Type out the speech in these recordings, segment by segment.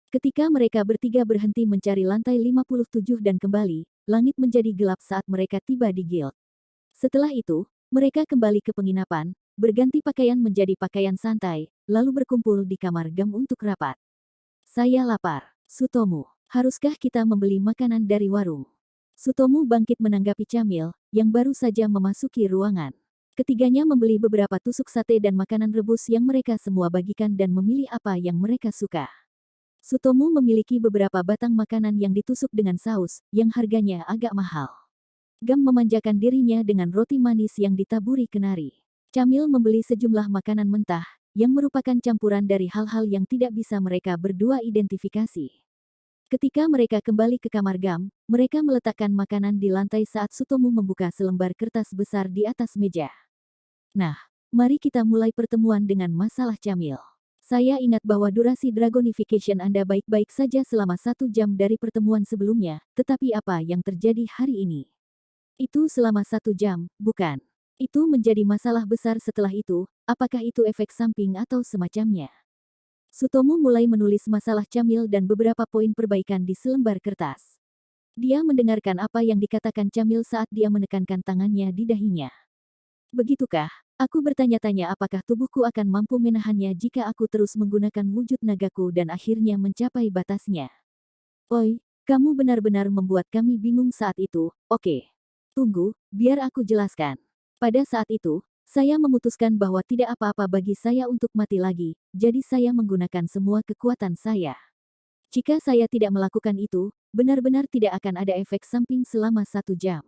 Ketika mereka bertiga berhenti mencari lantai 57 dan kembali, langit menjadi gelap saat mereka tiba di guild. Setelah itu, mereka kembali ke penginapan, berganti pakaian menjadi pakaian santai, lalu berkumpul di kamar Gam untuk rapat. Saya lapar. Sutomu, haruskah kita membeli makanan dari warung? Sutomu bangkit menanggapi Camil, yang baru saja memasuki ruangan. Ketiganya membeli beberapa tusuk sate dan makanan rebus yang mereka semua bagikan dan memilih apa yang mereka suka. Sutomu memiliki beberapa batang makanan yang ditusuk dengan saus, yang harganya agak mahal. Gam memanjakan dirinya dengan roti manis yang ditaburi kenari. Camil membeli sejumlah makanan mentah, yang merupakan campuran dari hal-hal yang tidak bisa mereka berdua identifikasi. Ketika mereka kembali ke kamar Gam, mereka meletakkan makanan di lantai saat Sutomu membuka selembar kertas besar di atas meja. Nah, mari kita mulai pertemuan dengan masalah Camil. Saya ingat bahwa durasi Dragonification Anda baik-baik saja selama 1 jam dari pertemuan sebelumnya, tetapi apa yang terjadi hari ini? Itu selama 1 jam, bukan? Itu menjadi masalah besar setelah itu, apakah itu efek samping atau semacamnya? Sutomu mulai menulis masalah Camil dan beberapa poin perbaikan di selembar kertas. Dia mendengarkan apa yang dikatakan Camil saat dia menekankan tangannya di dahinya. Begitukah? Aku bertanya-tanya apakah tubuhku akan mampu menahannya jika aku terus menggunakan wujud nagaku dan akhirnya mencapai batasnya. Oi, kamu benar-benar membuat kami bingung saat itu, oke. Tunggu, biar aku jelaskan. Pada saat itu, saya memutuskan bahwa tidak apa-apa bagi saya untuk mati lagi, jadi saya menggunakan semua kekuatan saya. Jika saya tidak melakukan itu, benar-benar tidak akan ada efek samping selama 1 jam.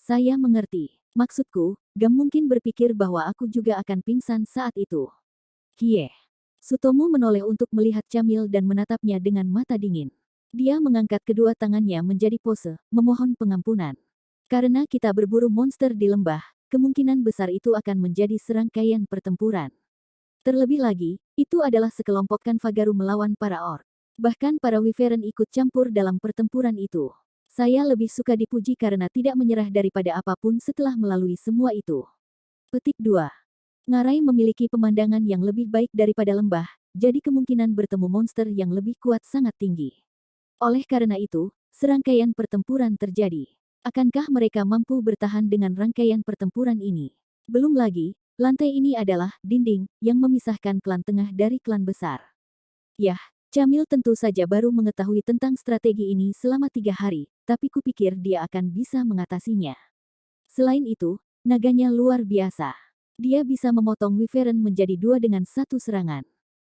Saya mengerti. Maksudku, Gam mungkin berpikir bahwa aku juga akan pingsan saat itu. Kie. Sutomu menoleh untuk melihat Camil dan menatapnya dengan mata dingin. Dia mengangkat kedua tangannya menjadi pose, memohon pengampunan. Karena kita berburu monster di lembah, kemungkinan besar itu akan menjadi serangkaian pertempuran. Terlebih lagi, itu adalah sekelompok Kanfagaru melawan para orc. Bahkan para Wyvern ikut campur dalam pertempuran itu. Saya lebih suka dipuji karena tidak menyerah daripada apapun setelah melalui semua itu. Petik 2. Ngarai memiliki pemandangan yang lebih baik daripada lembah, jadi kemungkinan bertemu monster yang lebih kuat sangat tinggi. Oleh karena itu, serangkaian pertempuran terjadi. Akankah mereka mampu bertahan dengan rangkaian pertempuran ini? Belum lagi, lantai ini adalah dinding yang memisahkan klan tengah dari klan besar. Yah, Camil tentu saja baru mengetahui tentang strategi ini selama 3 hari, tapi kupikir dia akan bisa mengatasinya. Selain itu, naganya luar biasa. Dia bisa memotong Wyvern menjadi 2 dengan 1 serangan.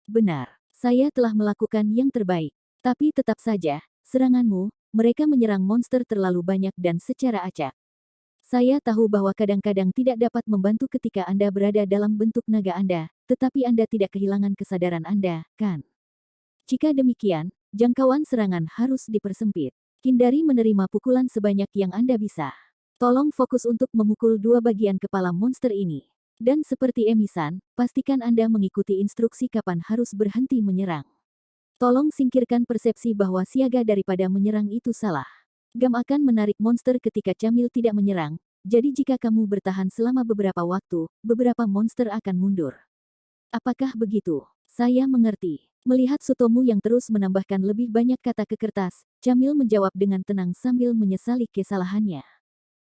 Benar, saya telah melakukan yang terbaik. Tapi tetap saja, seranganmu, mereka menyerang monster terlalu banyak dan secara acak. Saya tahu bahwa kadang-kadang tidak dapat membantu ketika Anda berada dalam bentuk naga Anda, tetapi Anda tidak kehilangan kesadaran Anda, kan? Jika demikian, jangkauan serangan harus dipersempit. Hindari menerima pukulan sebanyak yang Anda bisa. Tolong fokus untuk memukul 2 bagian kepala monster ini. Dan seperti Emisan, pastikan Anda mengikuti instruksi kapan harus berhenti menyerang. Tolong singkirkan persepsi bahwa siaga daripada menyerang itu salah. Gam akan menarik monster ketika Camil tidak menyerang, jadi jika kamu bertahan selama beberapa waktu, beberapa monster akan mundur. Apakah begitu? Saya mengerti. Melihat Sutomu yang terus menambahkan lebih banyak kata ke kertas, Camil menjawab dengan tenang sambil menyesali kesalahannya.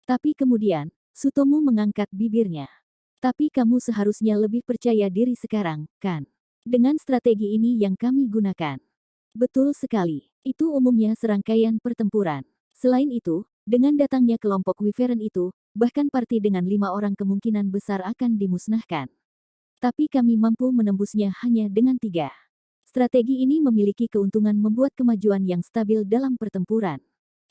Tapi kemudian, Sutomu mengangkat bibirnya. Tapi kamu seharusnya lebih percaya diri sekarang, kan? Dengan strategi ini yang kami gunakan. Betul sekali. Itu umumnya serangkaian pertempuran. Selain itu, dengan datangnya kelompok Wyvern itu, bahkan parti dengan 5 orang kemungkinan besar akan dimusnahkan. Tapi kami mampu menembusnya hanya dengan 3. Strategi ini memiliki keuntungan membuat kemajuan yang stabil dalam pertempuran.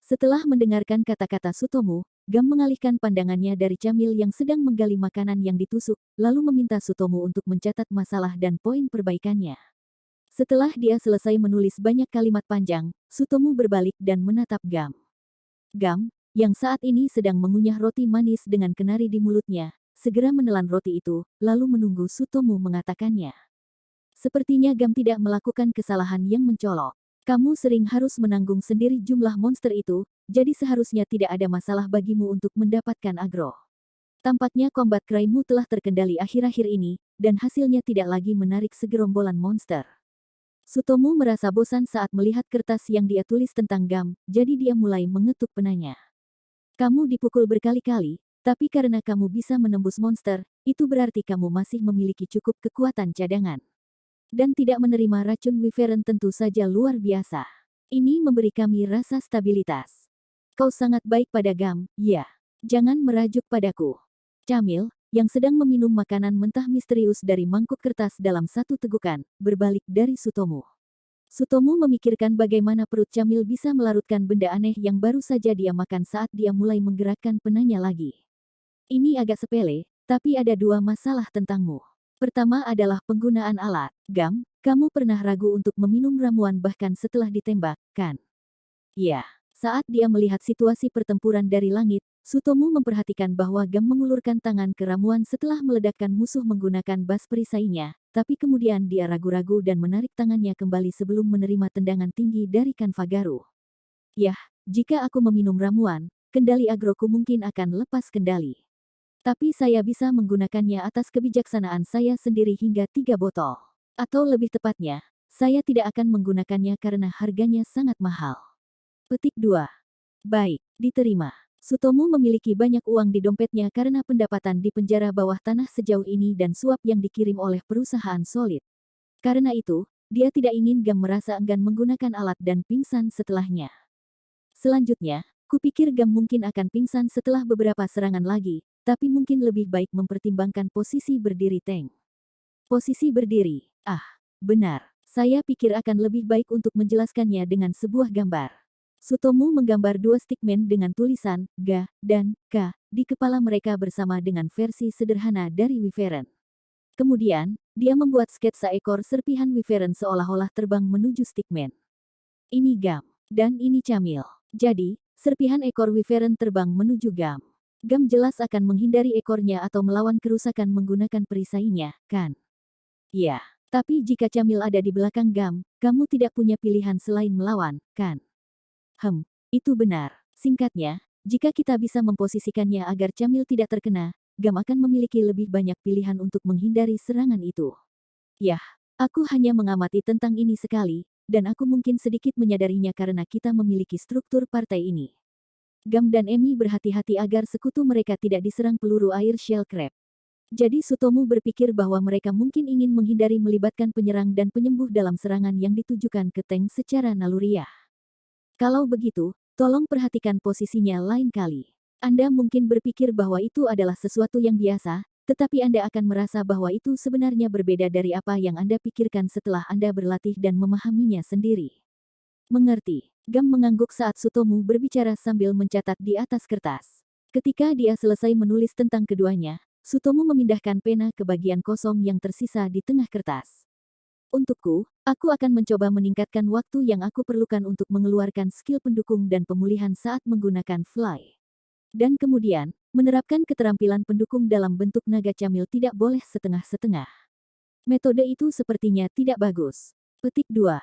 Setelah mendengarkan kata-kata Sutomu, Gam mengalihkan pandangannya dari Camil yang sedang menggali makanan yang ditusuk, lalu meminta Sutomu untuk mencatat masalah dan poin perbaikannya. Setelah dia selesai menulis banyak kalimat panjang, Sutomu berbalik dan menatap Gam. Gam, yang saat ini sedang mengunyah roti manis dengan kenari di mulutnya, segera menelan roti itu, lalu menunggu Sutomu mengatakannya. Sepertinya Gam tidak melakukan kesalahan yang mencolok. Kamu sering harus menanggung sendiri jumlah monster itu, jadi seharusnya tidak ada masalah bagimu untuk mendapatkan agro. Tampaknya combat cry-mu telah terkendali akhir-akhir ini, dan hasilnya tidak lagi menarik segerombolan monster. Sutomo merasa bosan saat melihat kertas yang dia tulis tentang Gam, jadi dia mulai mengetuk penanya. Kamu dipukul berkali-kali, tapi karena kamu bisa menembus monster, itu berarti kamu masih memiliki cukup kekuatan cadangan. Dan tidak menerima racun Wyvern tentu saja luar biasa. Ini memberi kami rasa stabilitas. Kau sangat baik pada Gam, ya. Jangan merajuk padaku. Camil, yang sedang meminum makanan mentah misterius dari mangkuk kertas dalam satu tegukan, berbalik dari Sutomo. Sutomo memikirkan bagaimana perut Camil bisa melarutkan benda aneh yang baru saja dia makan saat dia mulai menggerakkan penanya lagi. Ini agak sepele, tapi ada dua masalah tentangmu. Pertama adalah penggunaan alat. Gam, kamu pernah ragu untuk meminum ramuan bahkan setelah ditembak, kan? Ya. Saat dia melihat situasi pertempuran dari langit, Sutomo memperhatikan bahwa Gam mengulurkan tangan ke ramuan setelah meledakkan musuh menggunakan bas perisainya, tapi kemudian dia ragu-ragu dan menarik tangannya kembali sebelum menerima tendangan tinggi dari Kanfagaru. Yah, jika aku meminum ramuan, kendali agroku mungkin akan lepas kendali. Tapi saya bisa menggunakannya atas kebijaksanaan saya sendiri hingga 3 botol. Atau lebih tepatnya, saya tidak akan menggunakannya karena harganya sangat mahal. Petik 2. Baik, diterima. Sutomo memiliki banyak uang di dompetnya karena pendapatan di penjara bawah tanah sejauh ini dan suap yang dikirim oleh perusahaan solid. Karena itu, dia tidak ingin Gam merasa enggan menggunakan alat dan pingsan setelahnya. Selanjutnya, kupikir Gam mungkin akan pingsan setelah beberapa serangan lagi, tapi mungkin lebih baik mempertimbangkan posisi berdiri tank. Posisi berdiri. Ah, benar. Saya pikir akan lebih baik untuk menjelaskannya dengan sebuah gambar. Sutomo menggambar dua stickman dengan tulisan Ga dan Ka di kepala mereka bersama dengan versi sederhana dari Wyvern. Kemudian, dia membuat sketsa ekor serpihan Wyvern seolah-olah terbang menuju stickman. Ini Gam, dan ini Camil. Jadi, serpihan ekor Wyvern terbang menuju Gam. Gam jelas akan menghindari ekornya atau melawan kerusakan menggunakan perisainya, kan? Ya, tapi jika Camil ada di belakang Gam, kamu tidak punya pilihan selain melawan, kan? Itu benar. Singkatnya, jika kita bisa memposisikannya agar Camil tidak terkena, Gam akan memiliki lebih banyak pilihan untuk menghindari serangan itu. Yah, aku hanya mengamati tentang ini sekali, dan aku mungkin sedikit menyadarinya karena kita memiliki struktur partai ini. Gam dan Emi berhati-hati agar sekutu mereka tidak diserang peluru air shell crab. Jadi Sutomo berpikir bahwa mereka mungkin ingin menghindari melibatkan penyerang dan penyembuh dalam serangan yang ditujukan ke tank secara naluriah. Kalau begitu, tolong perhatikan posisinya lain kali. Anda mungkin berpikir bahwa itu adalah sesuatu yang biasa, tetapi Anda akan merasa bahwa itu sebenarnya berbeda dari apa yang Anda pikirkan setelah Anda berlatih dan memahaminya sendiri. Mengerti. Gam mengangguk saat Sutomo berbicara sambil mencatat di atas kertas. Ketika dia selesai menulis tentang keduanya, Sutomo memindahkan pena ke bagian kosong yang tersisa di tengah kertas. Untukku, aku akan mencoba meningkatkan waktu yang aku perlukan untuk mengeluarkan skill pendukung dan pemulihan saat menggunakan fly. Dan kemudian, menerapkan keterampilan pendukung dalam bentuk naga Camil tidak boleh setengah-setengah. Metode itu sepertinya tidak bagus. Petik 2.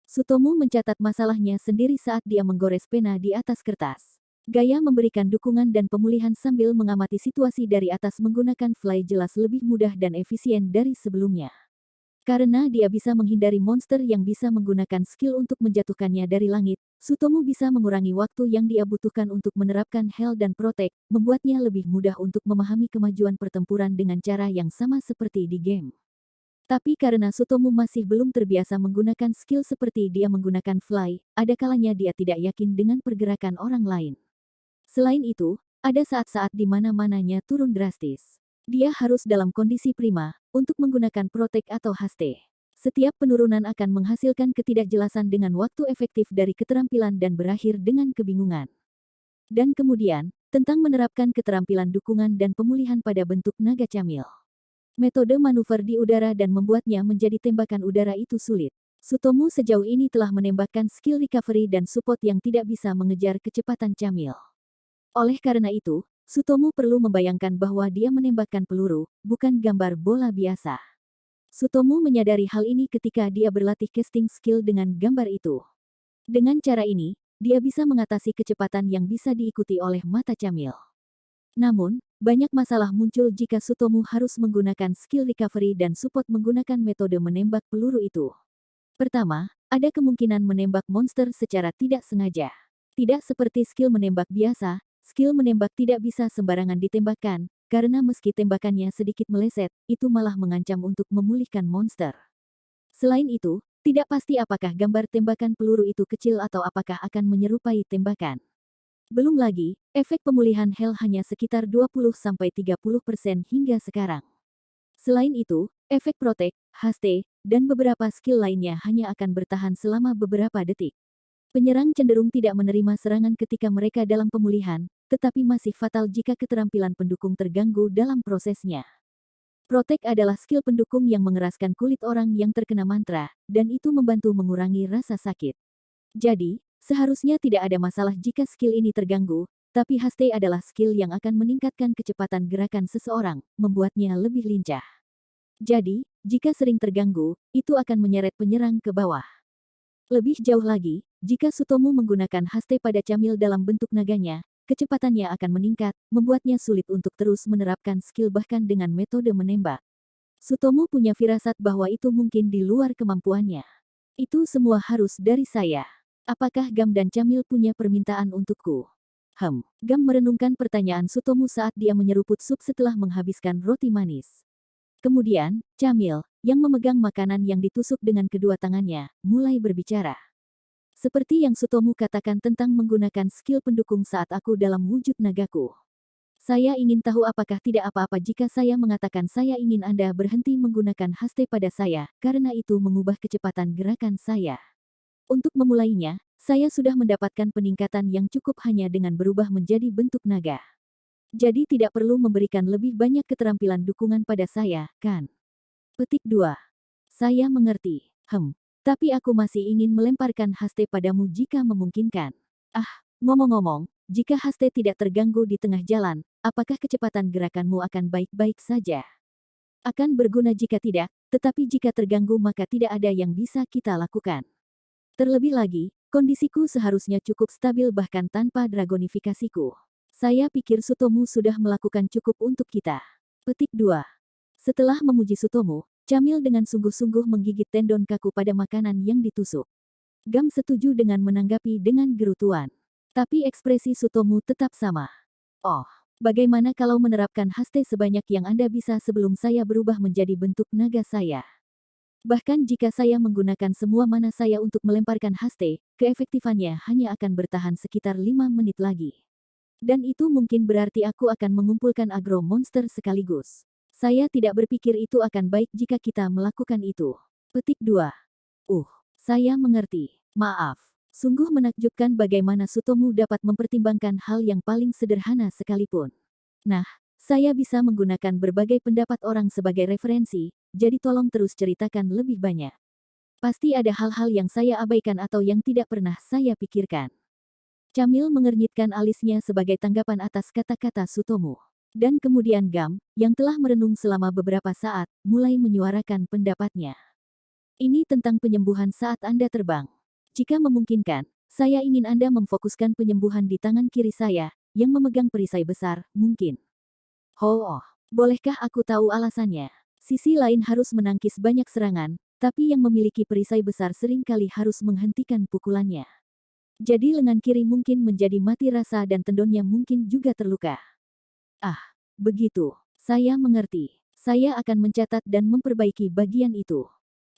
Sutomo mencatat masalahnya sendiri saat dia menggores pena di atas kertas. Gaya memberikan dukungan dan pemulihan sambil mengamati situasi dari atas menggunakan fly jelas lebih mudah dan efisien dari sebelumnya. Karena dia bisa menghindari monster yang bisa menggunakan skill untuk menjatuhkannya dari langit, Sutomo bisa mengurangi waktu yang dia butuhkan untuk menerapkan Hell dan Protect, membuatnya lebih mudah untuk memahami kemajuan pertempuran dengan cara yang sama seperti di game. Tapi karena Sutomo masih belum terbiasa menggunakan skill seperti dia menggunakan fly, ada kalanya dia tidak yakin dengan pergerakan orang lain. Selain itu, ada saat-saat di mana-mananya turun drastis. Dia harus dalam kondisi prima untuk menggunakan Protect atau Haste. Setiap penurunan akan menghasilkan ketidakjelasan dengan waktu efektif dari keterampilan dan berakhir dengan kebingungan. Dan kemudian, tentang menerapkan keterampilan dukungan dan pemulihan pada bentuk naga Camil. Metode manuver di udara dan membuatnya menjadi tembakan udara itu sulit. Sutomo sejauh ini telah menembakkan skill recovery dan support yang tidak bisa mengejar kecepatan Camil. Oleh karena itu, Sutomo perlu membayangkan bahwa dia menembakkan peluru, bukan gambar bola biasa. Sutomo menyadari hal ini ketika dia berlatih casting skill dengan gambar itu. Dengan cara ini, dia bisa mengatasi kecepatan yang bisa diikuti oleh mata Camil. Namun, banyak masalah muncul jika Sutomo harus menggunakan skill recovery dan support menggunakan metode menembak peluru itu. Pertama, ada kemungkinan menembak monster secara tidak sengaja. Tidak seperti skill menembak biasa, skill menembak tidak bisa sembarangan ditembakkan, karena meski tembakannya sedikit meleset, itu malah mengancam untuk memulihkan monster. Selain itu, tidak pasti apakah gambar tembakan peluru itu kecil atau apakah akan menyerupai tembakan. Belum lagi, efek pemulihan health hanya sekitar 20-30% hingga sekarang. Selain itu, efek protek, haste, dan beberapa skill lainnya hanya akan bertahan selama beberapa detik. Penyerang cenderung tidak menerima serangan ketika mereka dalam pemulihan, tetapi masih fatal jika keterampilan pendukung terganggu dalam prosesnya. Protek adalah skill pendukung yang mengeraskan kulit orang yang terkena mantra, dan itu membantu mengurangi rasa sakit. Jadi, seharusnya tidak ada masalah jika skill ini terganggu, tapi haste adalah skill yang akan meningkatkan kecepatan gerakan seseorang, membuatnya lebih lincah. Jadi, jika sering terganggu, itu akan menyeret penyerang ke bawah. Lebih jauh lagi, jika Sutomu menggunakan haste pada Camil dalam bentuk naganya, kecepatannya akan meningkat, membuatnya sulit untuk terus menerapkan skill bahkan dengan metode menembak. Sutomu punya firasat bahwa itu mungkin di luar kemampuannya. Itu semua harus dari saya. Apakah Gam dan Camil punya permintaan untukku? Gam merenungkan pertanyaan Sutomu saat dia menyeruput sup setelah menghabiskan roti manis. Kemudian, Camil, yang memegang makanan yang ditusuk dengan kedua tangannya, mulai berbicara. Seperti yang Sutomu katakan tentang menggunakan skill pendukung saat aku dalam wujud nagaku. Saya ingin tahu apakah tidak apa-apa jika saya mengatakan saya ingin Anda berhenti menggunakan haste pada saya, karena itu mengubah kecepatan gerakan saya. Untuk memulainya, saya sudah mendapatkan peningkatan yang cukup hanya dengan berubah menjadi bentuk naga. Jadi tidak perlu memberikan lebih banyak keterampilan dukungan pada saya, kan? Petik 2. Saya mengerti. Tapi aku masih ingin melemparkan haste padamu jika memungkinkan. Ngomong-ngomong, jika haste tidak terganggu di tengah jalan, apakah kecepatan gerakanmu akan baik-baik saja? Akan berguna jika tidak, tetapi jika terganggu maka tidak ada yang bisa kita lakukan. Terlebih lagi, kondisiku seharusnya cukup stabil bahkan tanpa dragonifikasiku. Saya pikir Sutomu sudah melakukan cukup untuk kita. Petik 2. Setelah memuji Sutomu, Camil dengan sungguh-sungguh menggigit tendon kaku pada makanan yang ditusuk. Gam setuju dengan menanggapi dengan gerutuan. Tapi ekspresi Sutomu tetap sama. Oh, bagaimana kalau menerapkan haste sebanyak yang Anda bisa sebelum saya berubah menjadi bentuk naga saya? Bahkan jika saya menggunakan semua mana saya untuk melemparkan haste, keefektifannya hanya akan bertahan sekitar 5 menit lagi. Dan itu mungkin berarti aku akan mengumpulkan agro monster sekaligus. Saya tidak berpikir itu akan baik jika kita melakukan itu. Petik 2. Saya mengerti. Maaf. Sungguh menakjubkan bagaimana Sutomu dapat mempertimbangkan hal yang paling sederhana sekalipun. Nah, saya bisa menggunakan berbagai pendapat orang sebagai referensi, jadi tolong terus ceritakan lebih banyak. Pasti ada hal-hal yang saya abaikan atau yang tidak pernah saya pikirkan. Camil mengernyitkan alisnya sebagai tanggapan atas kata-kata Sutomu. Dan kemudian Gam, yang telah merenung selama beberapa saat, mulai menyuarakan pendapatnya. Ini tentang penyembuhan saat Anda terbang. Jika memungkinkan, saya ingin Anda memfokuskan penyembuhan di tangan kiri saya, yang memegang perisai besar, mungkin. Bolehkah aku tahu alasannya? Sisi lain harus menangkis banyak serangan, tapi yang memiliki perisai besar seringkali harus menghentikan pukulannya. Jadi lengan kiri mungkin menjadi mati rasa dan tendonnya mungkin juga terluka. Begitu. Saya mengerti. Saya akan mencatat dan memperbaiki bagian itu.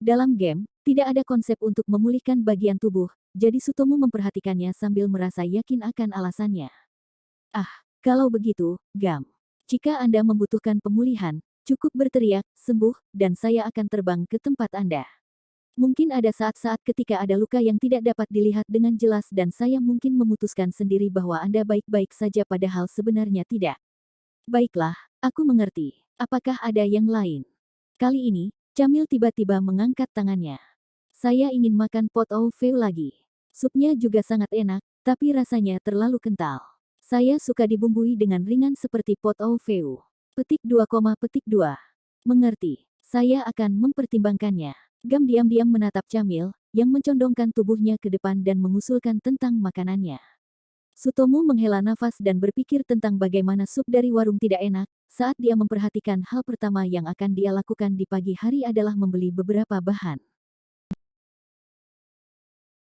Dalam game, tidak ada konsep untuk memulihkan bagian tubuh, jadi Sutomu memperhatikannya sambil merasa yakin akan alasannya. Kalau begitu, Gam. Jika Anda membutuhkan pemulihan, cukup berteriak, sembuh, dan saya akan terbang ke tempat Anda. Mungkin ada saat-saat ketika ada luka yang tidak dapat dilihat dengan jelas dan saya mungkin memutuskan sendiri bahwa Anda baik-baik saja padahal sebenarnya tidak. Baiklah, aku mengerti. Apakah ada yang lain? Kali ini, Camil tiba-tiba mengangkat tangannya. Saya ingin makan pot au feu lagi. Supnya juga sangat enak, tapi rasanya terlalu kental. Saya suka dibumbui dengan ringan seperti pot au feu. Petik 2, petik 2. Mengerti. Saya akan mempertimbangkannya. Gam diam-diam menatap Camil, yang mencondongkan tubuhnya ke depan dan mengusulkan tentang makanannya. Sutomu menghela nafas dan berpikir tentang bagaimana sup dari warung tidak enak, saat dia memperhatikan hal pertama yang akan dia lakukan di pagi hari adalah membeli beberapa bahan.